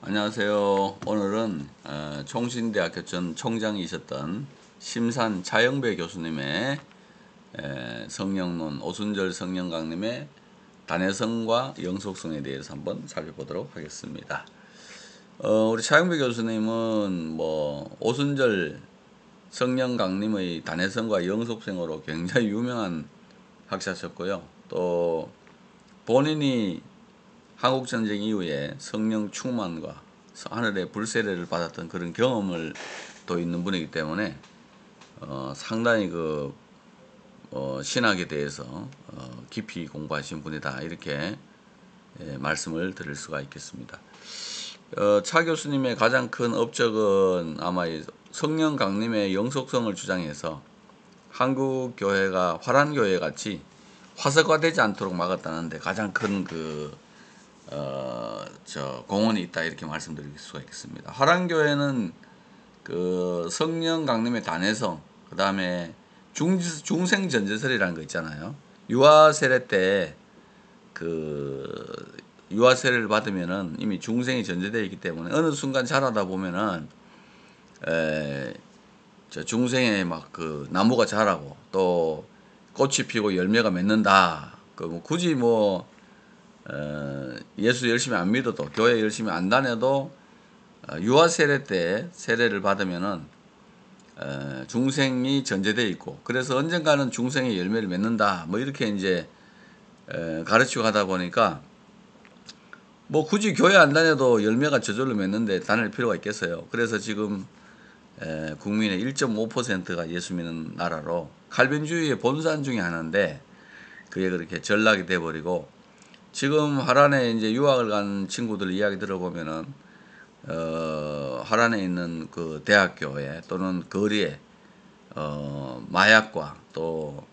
안녕하세요. 오늘은 총신대학교 전 총장이셨던 심산 차영배 교수님의 성령론, 오순절 성령 강림의 단회성과 영속성에 대해서 한번 살펴보도록 하겠습니다. 우리 차영배 교수님은 뭐 오순절 성령 강림의 단회성과 영속성으로 굉장히 유명한 학자셨고요. 또 본인이 한국전쟁 이후에 성령 충만과 하늘의 불세례를 받았던 그런 경험을 또 있는 분이기 때문에 상당히 신학에 대해서 깊이 공부하신 분이다, 이렇게 말씀을 드릴 수가 있겠습니다. 차 교수님의 가장 큰 업적은 아마 성령 강림의 영속성을 주장해서 한국 교회가 화란교회 같이 화석화되지 않도록 막았다는데 가장 큰 공헌이 있다, 이렇게 말씀드릴 수가 있겠습니다. 화란교회는 그 성령 강림의 단회성, 그 다음에 중생 전제설이라는 거 있잖아요. 유아 세례 때 유아 세례를 받으면은 이미 중생이 전제되어 있기 때문에 어느 순간 자라다 보면은 중생의 막 나무가 자라고 또 꽃이 피고 열매가 맺는다. 굳이 예수 열심히 안 믿어도, 교회 열심히 안 다녀도 유아 세례 때 세례를 받으면은 중생이 전제되어 있고, 그래서 언젠가는 중생의 열매를 맺는다, 뭐 이렇게 이제 가르치고 하다 보니까 굳이 교회 안 다녀도 열매가 저절로 맺는데 다닐 필요가 있겠어요. 그래서 지금 국민의 1.5%가 예수 믿는 나라로, 칼빈주의의 본산 중에 하나인데 그게 그렇게 전락이 돼버리고, 지금 하란에 이제 유학을 간 친구들 이야기 들어보면은 하란에 있는 그 대학교에 또는 거리에 마약과 또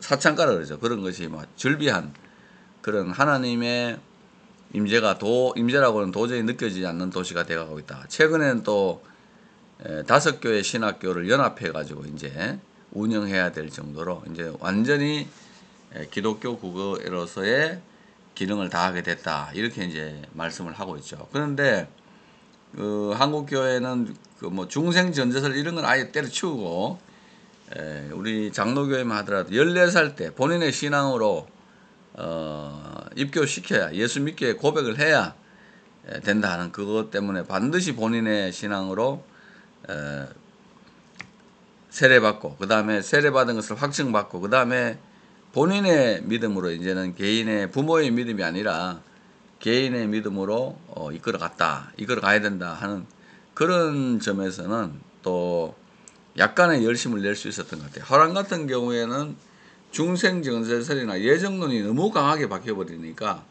사창가라 그러죠. 그런 것이 막 즐비한 그런 하나님의 임재라고는 도저히 느껴지지 않는 도시가 되어가고 있다. 최근에는 또 5교회 신학교를 연합해 가지고 이제 운영해야 될 정도로 이제 완전히 기독교 국어로서의 기능을 다하게 됐다, 이렇게 이제 말씀을 하고 있죠. 그런데 한국 교회는 중생 전제설 이런 건 아예 때려치우고 우리 장로교회만 하더라도 14살 때 본인의 신앙으로 입교시켜야, 예수 믿게 고백을 해야 된다 하는 그것 때문에 반드시 본인의 신앙으로 세례받고, 그 다음에 세례받은 것을 확증받고, 그 다음에 본인의 믿음으로, 이제는 개인의 부모의 믿음이 아니라 개인의 믿음으로 이끌어 가야 된다 하는 그런 점에서는 또 약간의 열심을 낼 수 있었던 것 같아요. 화란 같은 경우에는 중생전제설이나 예정론이 너무 강하게 박혀버리니까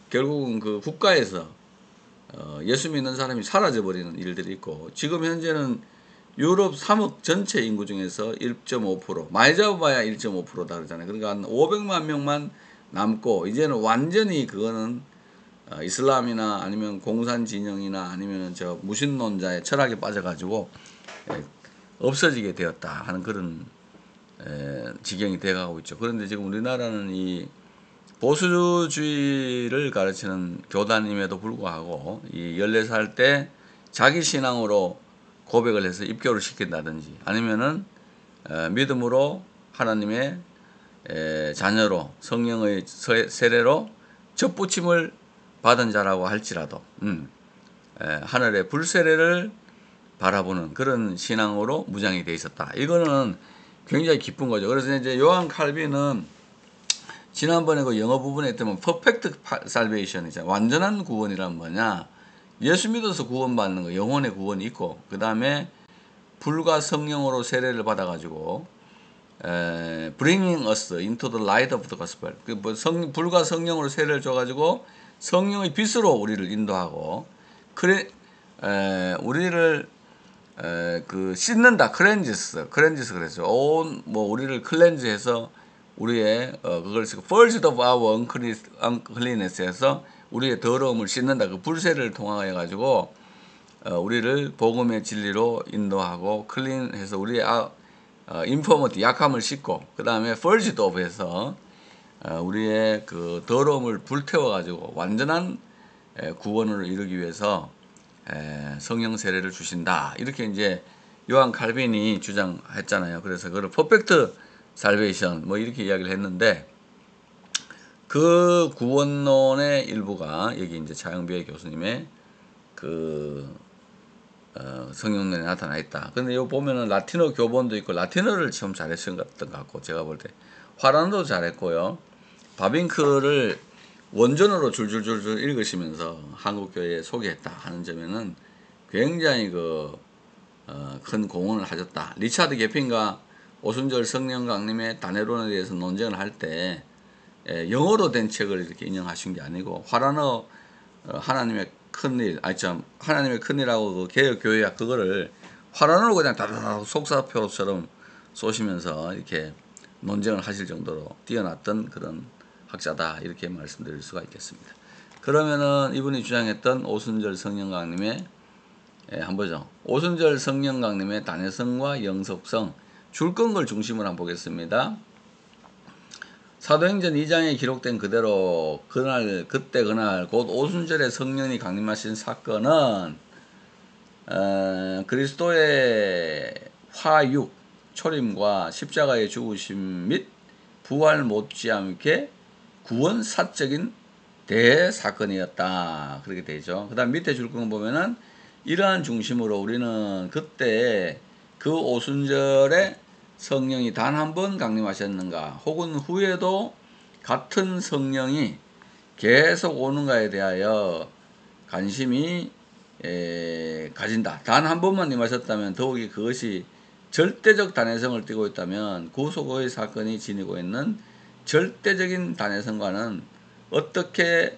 결국은 그 국가에서 예수 믿는 사람이 사라져버리는 일들이 있고, 지금 현재는 유럽 3억 전체 인구 중에서 1.5%, 많이 잡아봐야 1.5%다 그러잖아요. 그러니까 한 500만 명만 남고, 이제는 완전히 그거는 이슬람이나 아니면 공산 진영이나 아니면 무신론자의 철학에 빠져가지고 없어지게 되었다 하는 그런 지경이 돼가고 있죠. 그런데 지금 우리나라는 이 보수주의를 가르치는 교단임에도 불구하고 이 14살 때 자기 신앙으로 고백을 해서 입교를 시킨다든지, 아니면은 믿음으로 하나님의 자녀로 성령의 세례로 접붙임을 받은 자라고 할지라도 하늘의 불세례를 바라보는 그런 신앙으로 무장이 되어 있었다. 이거는 굉장히 기쁜 거죠. 그래서 이제 요한 칼빈은 지난번에 그 영어 부분에 했더니 퍼펙트 살베이션이잖아요. 완전한 구원이란 뭐냐? 예수 믿어서 구원받는 거, 영혼의 구원이 있고, 그 다음에 불과 성령으로 세례를 받아가지고 bringing us into the light of the gospel. 불과 성령으로 세례를 줘가지고 성령의 빛으로 우리를 인도하고, 우리를 씻는다. 클렌지스 그랬죠. 우리를 클렌즈해서 우리의 그걸 purged of our uncleanness에서 우리의 더러움을 씻는다. 그 불세를 통하여 가지고 우리를 복음의 진리로 인도하고, 클린해서 우리의 인포머티 약함을 씻고, 그 다음에 purged of해서 우리의 그 더러움을 불태워 가지고 완전한 구원을 이루기 위해서 성령 세례를 주신다. 이렇게 이제 요한 칼빈이 주장했잖아요. 그래서 그걸 퍼펙트 살베이션 뭐 이렇게 이야기를 했는데, 그 구원론의 일부가 여기 이제 차영배 교수님의 그 성령론에 나타나 있다. 근데 여기 보면은 라틴어 교본도 있고 라틴어를 참 잘했던 것 같고, 제가 볼 때 화란도 잘했고요. 바빙크를 원전으로 줄줄줄줄 읽으시면서 한국교회에 소개했다 하는 점에는 굉장히 큰 공헌을 하셨다. 리차드 게핀과 오순절 성령 강림의 단회론에 대해서 논쟁을 할 때 영어로 된 책을 이렇게 인용하신 게 아니고 화란어 하나님의 큰일, 하나님의 큰일하고 그 개혁교회학 그거를 화란어로 그냥 다다다 속사표처럼 쏘시면서 이렇게 논쟁을 하실 정도로 뛰어났던 그런 학자다, 이렇게 말씀드릴 수가 있겠습니다. 그러면은 이분이 주장했던 오순절 성령 강림의 한번 보죠. 오순절 성령 강림의 단회성과 영속성, 줄건 걸 중심으로 한번 보겠습니다. 사도행전 2장에 기록된 그대로 그때 그날 곧 오순절에 성령이 강림하신 사건은 그리스도의 화육, 초림과 십자가의 죽으심 및 부활 못지않게 구원 사적인 대사건이었다. 그렇게 되죠. 그 다음 밑에 줄건 보면은 이러한 중심으로 우리는 그때 그 오순절에 성령이 단 한 번 강림하셨는가, 혹은 후에도 같은 성령이 계속 오는가에 대하여 관심이 가진다. 단 한 번만 임하셨다면, 더욱이 그것이 절대적 단회성을 띠고 있다면 구속의 사건이 지니고 있는 절대적인 단회성과는 어떻게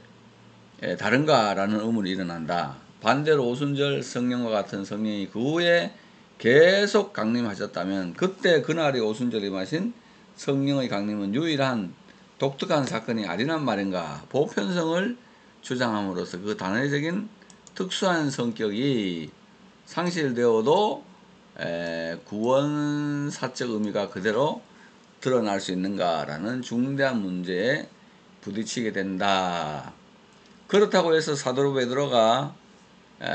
다른가라는 의문이 일어난다. 반대로 오순절 성령과 같은 성령이 그 후에 계속 강림하셨다면 그때 그날이 오순절에 임하신 성령의 강림은 유일한 독특한 사건이 아니란 말인가. 보편성을 주장함으로써 그 단회적인 특수한 성격이 상실되어도 구원 사적 의미가 그대로 드러날 수 있는가라는 중대한 문제에 부딪히게 된다. 그렇다고 해서 사도 베드로가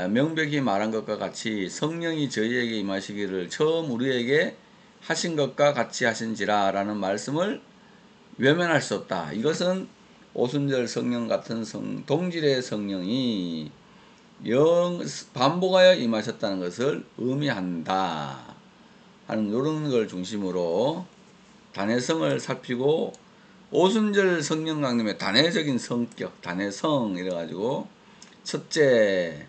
명백히 말한 것과 같이 성령이 저희에게 임하시기를 처음 우리에게 하신 것과 같이 하신지라 라는 말씀을 외면할 수 없다. 이것은 오순절 성령 같은 동질의 성령이 반복하여 임하셨다는 것을 의미한다 하는 이런 걸 중심으로 단회성을 살피고, 오순절 성령 강림의 단회적인 성격, 단회성 이래가지고 첫째,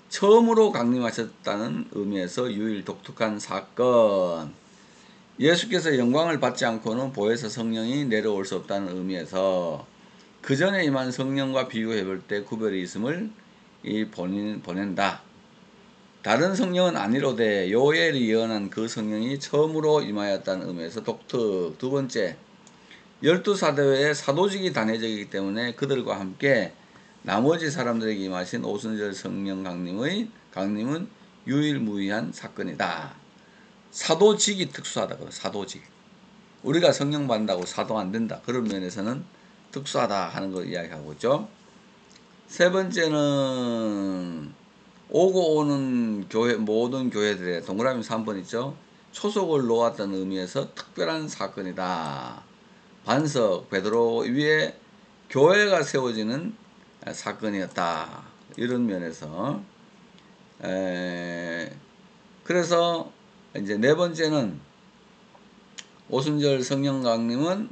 처음으로 강림하셨다는 의미에서 유일 독특한 사건, 예수께서 영광을 받지 않고는 보혜사 성령이 내려올 수 없다는 의미에서 그 전에 임한 성령과 비교해 볼 때 구별이 있음을 보낸다. 다른 성령은 아니로되 요엘이 예언한 그 성령이 처음으로 임하였다는 의미에서 독특. 두 번째, 12사도의 사도직이 단회적이기 때문에 그들과 함께 나머지 사람들에게 임하신 오순절 성령 강림은 유일무이한 사건이다. 사도직이 특수하다고요. 사도직. 우리가 성령 받는다고 사도 안 된다. 그런 면에서는 특수하다 하는 걸 이야기하고 있죠. 세 번째는 오고 오는 교회, 모든 교회들의 동그라미 3번 있죠. 초속을 놓았다는 의미에서 특별한 사건이다. 반석, 베드로 위에 교회가 세워지는 사건이었다. 이런 면에서. 그래서 이제 네 번째는 오순절 성령 강림은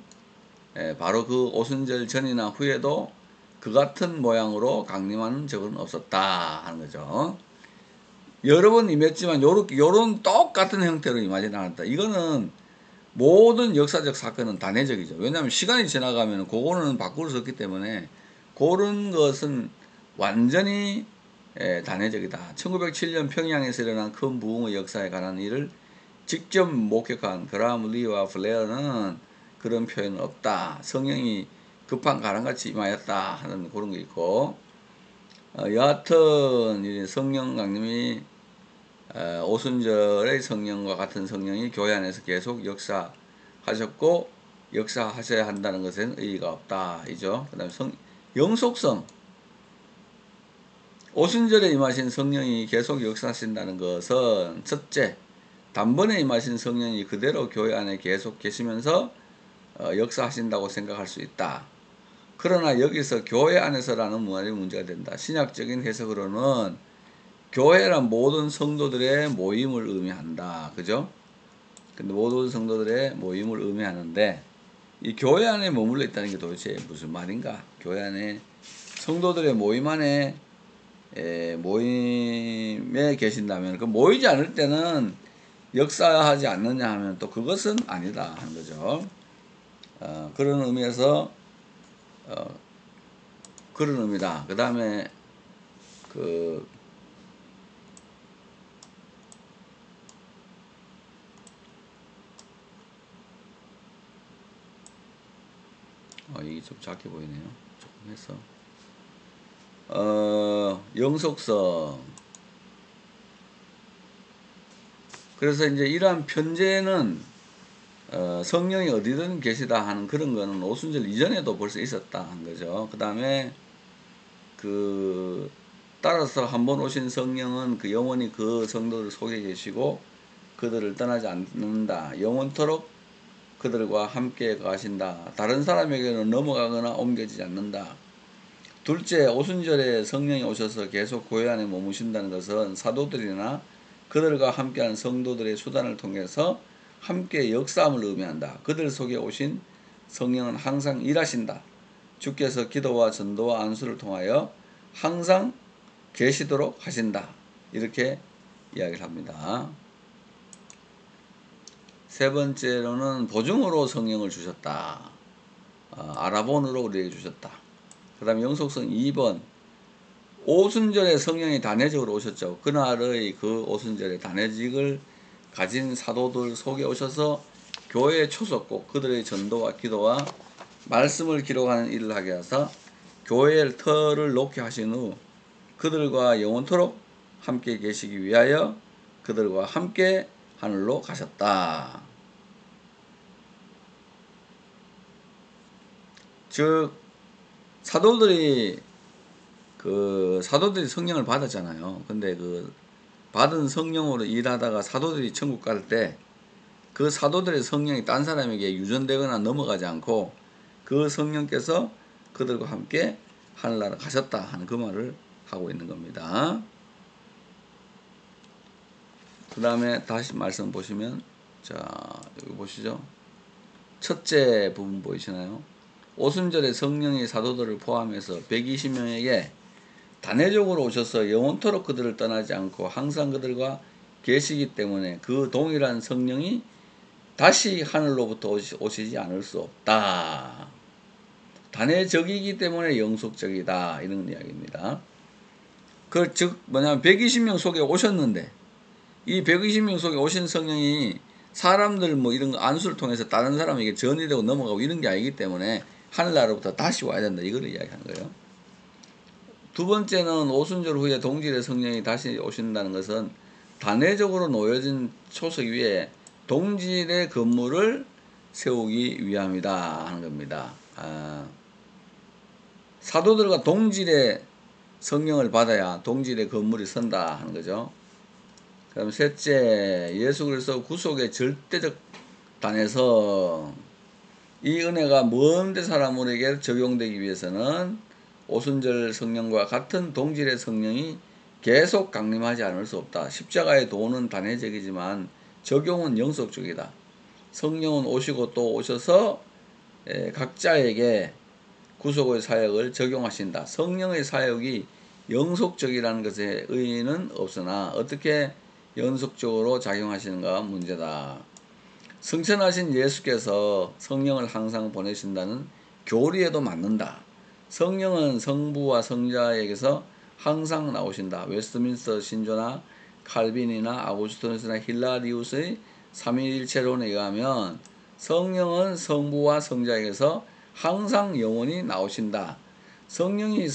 바로 그 오순절 전이나 후에도 그 같은 모양으로 강림하는 적은 없었다 하는 거죠. 여러 번 임했지만 요런 똑같은 형태로 임하지 않았다. 이거는 모든 역사적 사건은 단회적이죠. 왜냐하면 시간이 지나가면 그거는 바꿀 수 없기 때문에 그런 것은 완전히 단회적이다. 1907년 평양에서 일어난 큰 부흥의 역사에 관한 일을 직접 목격한 그라함 리와 플레어는 그런 표현은 없다. 성령이 급한 가랑같이 임하였다 하는 그런 게 있고, 여하튼 성령 강림이 오순절의 성령과 같은 성령이 교회 안에서 계속 역사하셨고, 역사하셔야 한다는 것엔 의의가 없다. 이죠. 그 다음에 영속성. 오순절에 임하신 성령이 계속 역사하신다는 것은 첫째, 단번에 임하신 성령이 그대로 교회 안에 계속 계시면서 역사하신다고 생각할 수 있다. 그러나 여기서 교회 안에서라는 말이 문제가 된다. 신약적인 해석으로는 교회란 모든 성도들의 모임을 의미한다. 그죠? 근데 모든 성도들의 모임을 의미하는데 이 교회 안에 머물러 있다는 게 도대체 무슨 말인가? 교회 안에 성도들의 모임 안에 모임에 계신다면 그 모이지 않을 때는 역사하지 않느냐 하면 또 그것은 아니다 하는 거죠. 그런 의미에서 그런 의미다. 그 다음에 이게 좀 작게 보이네요. 조금 해서 영속성. 그래서 이제 이러한 편제는 성령이 어디든 계시다 하는 그런 거는 오순절 이전에도 벌써 있었다 한 거죠. 그 다음에 따라서 한번 오신 성령은 그 영원히 그 성도들 속에 계시고 그들을 떠나지 않는다. 영원토록 그들과 함께 가신다. 다른 사람에게는 넘어가거나 옮겨지지 않는다. 둘째, 오순절에 성령이 오셔서 계속 교회 안에 머무신다는 것은 사도들이나 그들과 함께하는 성도들의 수단을 통해서 함께 역사함을 의미한다. 그들 속에 오신 성령은 항상 일하신다. 주께서 기도와 전도와 안수를 통하여 항상 계시도록 하신다. 이렇게 이야기를 합니다. 세 번째로는 보증으로 성령을 주셨다. 아라본으로 우리에게 주셨다. 그 다음에 영속성 2번. 오순절에 성령이 단회적으로 오셨죠. 그날의 그 오순절에 단회직을 가진 사도들 속에 오셔서 교회에 초석고 그들의 전도와 기도와 말씀을 기록하는 일을 하게 하사 교회의 터를 놓게 하신 후 그들과 영원토록 함께 계시기 위하여 그들과 함께 하늘로 가셨다. 즉 사도들이 성령을 받았잖아요. 근데 받은 성령으로 일하다가 사도들이 천국 갈 때 그 사도들의 성령이 딴 사람에게 유전되거나 넘어가지 않고 그 성령께서 그들과 함께 하늘나라 가셨다 하는 그 말을 하고 있는 겁니다. 그 다음에 다시 말씀 보시면 자 여기 보시죠. 첫째 부분 보이시나요? 오순절에 성령이 사도들을 포함해서 120명에게 단회적으로 오셔서 영원토록 그들을 떠나지 않고 항상 그들과 계시기 때문에 그 동일한 성령이 다시 하늘로부터 오시지 않을 수 없다. 단회적이기 때문에 영속적이다. 이런 이야기입니다. 즉 뭐냐면 120명 속에 오셨는데 이 120명 속에 오신 성령이 사람들 뭐 이런 거 안수를 통해서 다른 사람에게 전이 되고 넘어가고 이런 게 아니기 때문에 하늘나라부터 다시 와야 된다. 이걸 이야기하는 거예요. 두 번째는 오순절 후에 동질의 성령이 다시 오신다는 것은 단회적으로 놓여진 초석 위에 동질의 건물을 세우기 위함이다 하는 겁니다. 사도들과 동질의 성령을 받아야 동질의 건물이 선다 하는 거죠. 그럼 셋째, 예수 그리스도 구속의 절대적 단에서 이 은혜가 먼데 사람에게 적용되기 위해서는 오순절 성령과 같은 동질의 성령이 계속 강림하지 않을 수 없다. 십자가의 도는 단회적이지만 적용은 영속적이다. 성령은 오시고 또 오셔서 각자에게 구속의 사역을 적용하신다. 성령의 사역이 영속적이라는 것에 의의는 없으나 어떻게 연속적으로 작용하시는가 문제다. 승천하신 예수께서 성령을 항상 보내신다는 교리에도 맞는다. 성령은 성부와 성자에게서 항상 나오신다. 웨스트민스터 신조나 칼빈이나 아구스토누스나 힐라리우스의 삼위일체론에 의하면 성령은 성부와 성자에게서 항상 영원히 나오신다. 성령이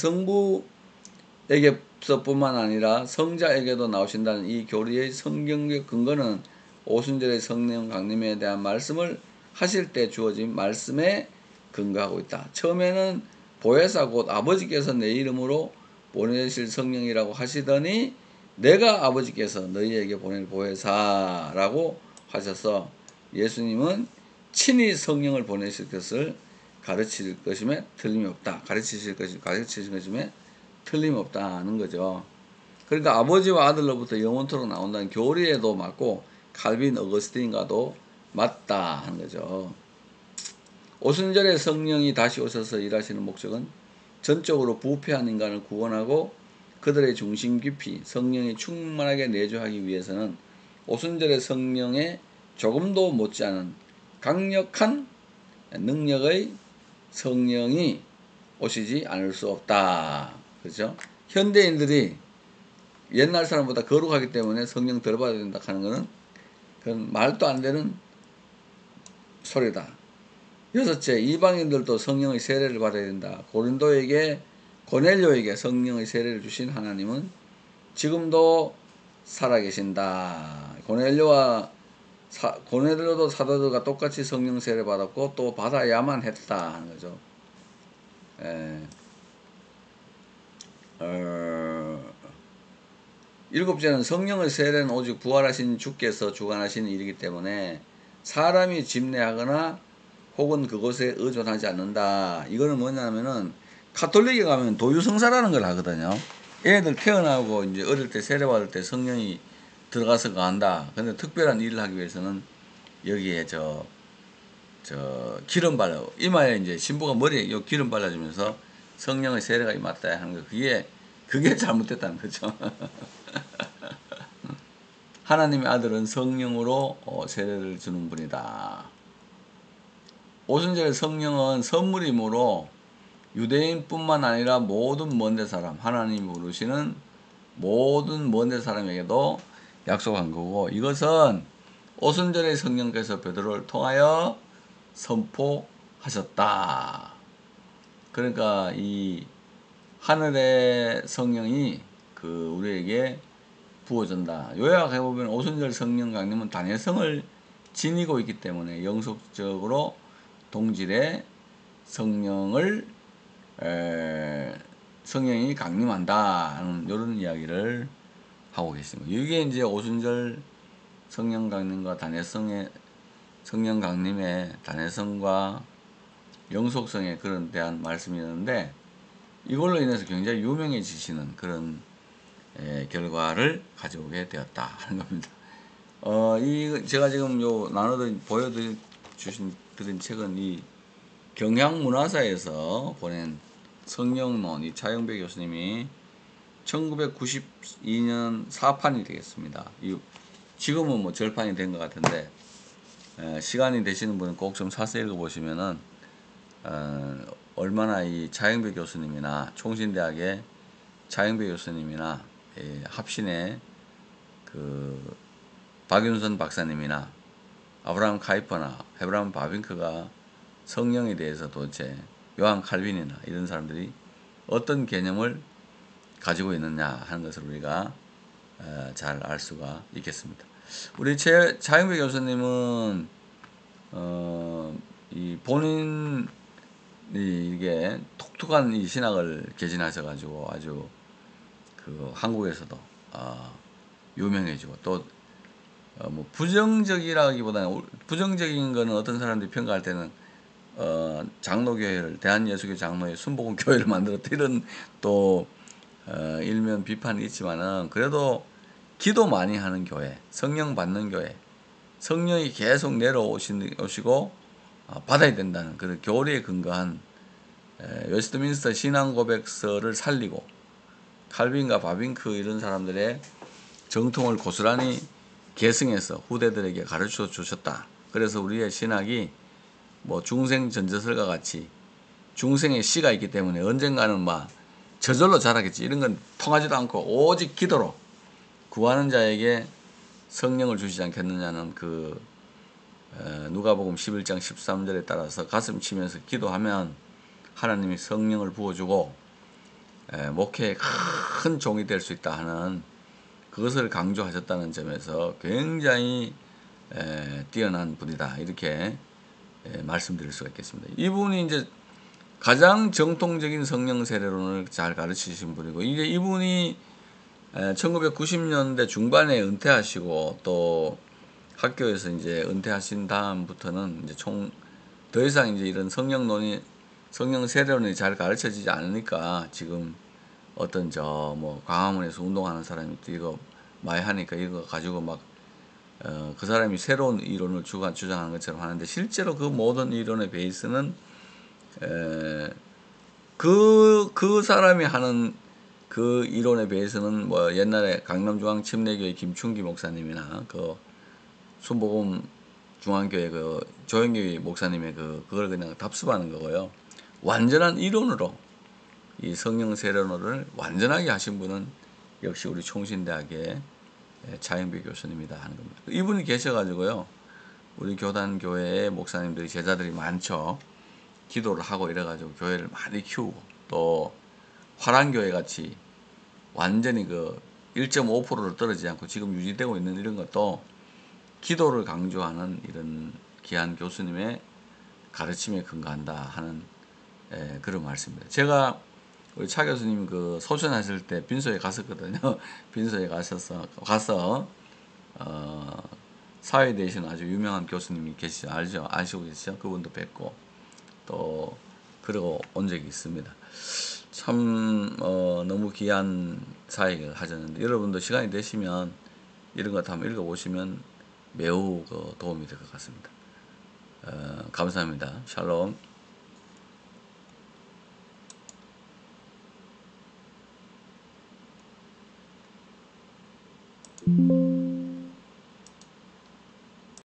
성부에게서뿐만 아니라 성자에게도 나오신다는 이 교리의 성경적 근거는 오순절의 성령 강림에 대한 말씀을 하실 때 주어진 말씀에 근거하고 있다. 처음에는 보혜사 곧 아버지께서 내 이름으로 보내실 성령이라고 하시더니 내가 아버지께서 너희에게 보낼 보혜사라고 하셔서 예수님은 친히 성령을 보내실 것을 가르칠 것임에 틀림이 없다. 가르치실 것임에 틀림이 없다는 거죠. 그러니까 아버지와 아들로부터 영원토록 나온다는 교리에도 맞고 칼빈 어거스틴과도 맞다 하는 거죠. 오순절에 성령이 다시 오셔서 일하시는 목적은 전적으로 부패한 인간을 구원하고 그들의 중심 깊이 성령이 충만하게 내주하기 위해서는 오순절의 성령에 조금도 못지않은 강력한 능력의 성령이 오시지 않을 수 없다. 그렇죠? 현대인들이 옛날 사람보다 거룩하기 때문에 성령 덜 받아야 된다 하는 것은 그건 말도 안 되는 소리다. 여섯째, 이방인들도 성령의 세례를 받아야 된다. 고넬료에게 성령의 세례를 주신 하나님은 지금도 살아계신다. 고넬료도 사도들과 똑같이 성령 세례 받았고 또 받아야만 했다 하는 거죠. 일곱째는 성령의 세례는 오직 부활하신 주께서 주관하시는 일이기 때문에 사람이 집례하거나 혹은 그것에 의존하지 않는다. 이거는 뭐냐면은 가톨릭에 가면 도유성사라는 걸 하거든요. 애들 태어나고 이제 어릴 때 세례 받을 때 성령이 들어가서 간다. 근데 특별한 일을 하기 위해서는 여기에 기름 발라 이마에 이제 신부가 머리에 요 기름 발라주면서 성령의 세례가 임했다 하는 거 그게 잘못됐다는 거죠. 하나님의 아들은 성령으로 세례를 주는 분이다. 오순절의 성령은 선물이므로 유대인뿐만 아니라 모든 먼데 사람, 하나님이 부르시는 모든 먼데 사람에게도 약속한 거고, 이것은 오순절의 성령께서 베드로를 통하여 선포하셨다. 그러니까 이 하늘의 성령이 우리에게 부어진다. 요약해보면 오순절 성령 강림은 다녀성을 지니고 있기 때문에 영속적으로 동질의 성령이 강림한다 하는 이런 이야기를 하고 계십니다. 이게 이제 오순절 성령 강림과 성령 강림의 다녀성과 영속성에 그런 대한 말씀이었는데, 이걸로 인해서 굉장히 유명해지시는 그런 결과를 가져오게 되었다 하는 겁니다. 제가 지금 보여드린 책은 이 경향문화사에서 보낸 성령론, 이 차영배 교수님이 1992년 4판이 되겠습니다. 지금은 뭐 절판이 된 것 같은데, 시간이 되시는 분은 꼭 좀 사서 읽어보시면은, 얼마나 이 차영배 교수님이나 총신대학의 차영배 교수님이나 합신의 박윤선 박사님이나 아브라함 카이퍼나 헤브람 바빙크가 성령에 대해서 도대체 요한 칼빈이나 이런 사람들이 어떤 개념을 가지고 있느냐 하는 것을 우리가 잘 알 수가 있겠습니다. 우리 차영배 교수님은 이 본인이 이게 독특한 이 신학을 개진하셔가지고 아주 한국에서도 유명해지고 또 뭐 부정적이라기보다는 부정적인 거는 어떤 사람들이 평가할 때는 장로교회를 대한예수교 장로회 순복음교회를 만들었다 이런 또 일면 비판이 있지만은 그래도 기도 많이 하는 교회, 성령 받는 교회, 성령이 계속 내려오시고 받아야 된다는 그런 교리에 근거한 웨스트민스터 신앙고백서를 살리고 칼빈과 바빙크 이런 사람들의 정통을 고스란히 계승해서 후대들에게 가르쳐 주셨다. 그래서 우리의 신학이 뭐 중생 전제설과 같이 중생의 씨가 있기 때문에 언젠가는 막 저절로 자라겠지 이런 건 통하지도 않고 오직 기도로 구하는 자에게 성령을 주시지 않겠느냐는 누가복음 11장 13절에 따라서 가슴 치면서 기도하면 하나님이 성령을 부어주고 목회에 큰 종이 될 수 있다 하는 그것을 강조하셨다는 점에서 굉장히 뛰어난 분이다 이렇게 말씀드릴 수가 있겠습니다. 이분이 이제 가장 정통적인 성령 세례론을 잘 가르치신 분이고, 이제 이분이 1990년대 중반에 은퇴하시고 또 학교에서 이제 은퇴하신 다음부터는 이제 더 이상 이제 이런 성령 세례론이 잘 가르쳐지지 않으니까 지금 어떤 뭐 광화문에서 운동하는 사람이 또 이거 많이 하니까 이거 가지고 막 그 사람이 새로운 이론을 주장하는 것처럼 하는데, 실제로 그 모든 이론의 베이스는 그 사람이 하는 그 이론의 베이스는 뭐 옛날에 강남중앙 침례교회 김충기 목사님이나 그 순복음 중앙교회 그 조영기 목사님의 그걸 그냥 답습하는 거고요. 완전한 이론으로 이 성령 세례론을 완전하게 하신 분은 역시 우리 총신대학의 차영배 교수님이다 하는 겁니다. 이분이 계셔가지고요, 우리 교단 교회의 목사님들이 제자들이 많죠. 기도를 하고 이래가지고 교회를 많이 키우고, 또 화랑교회 같이 완전히 그 1.5%를 떨어지지 않고 지금 유지되고 있는 이런 것도 기도를 강조하는 이런 귀한 교수님의 가르침에 근거한다 하는 그런 말씀입니다. 제가 우리 차 교수님 그 소천하실 때 빈소에 갔었거든요. 빈소에 가서 사회 되시는 아주 유명한 교수님이 알죠? 아시고 계시죠? 그분도 뵙고 또 그러고 온 적이 있습니다. 참 너무 귀한 사역을 하셨는데, 여러분도 시간이 되시면 이런 것 한번 읽어보시면 매우 도움이 될 것 같습니다. 감사합니다. 샬롬.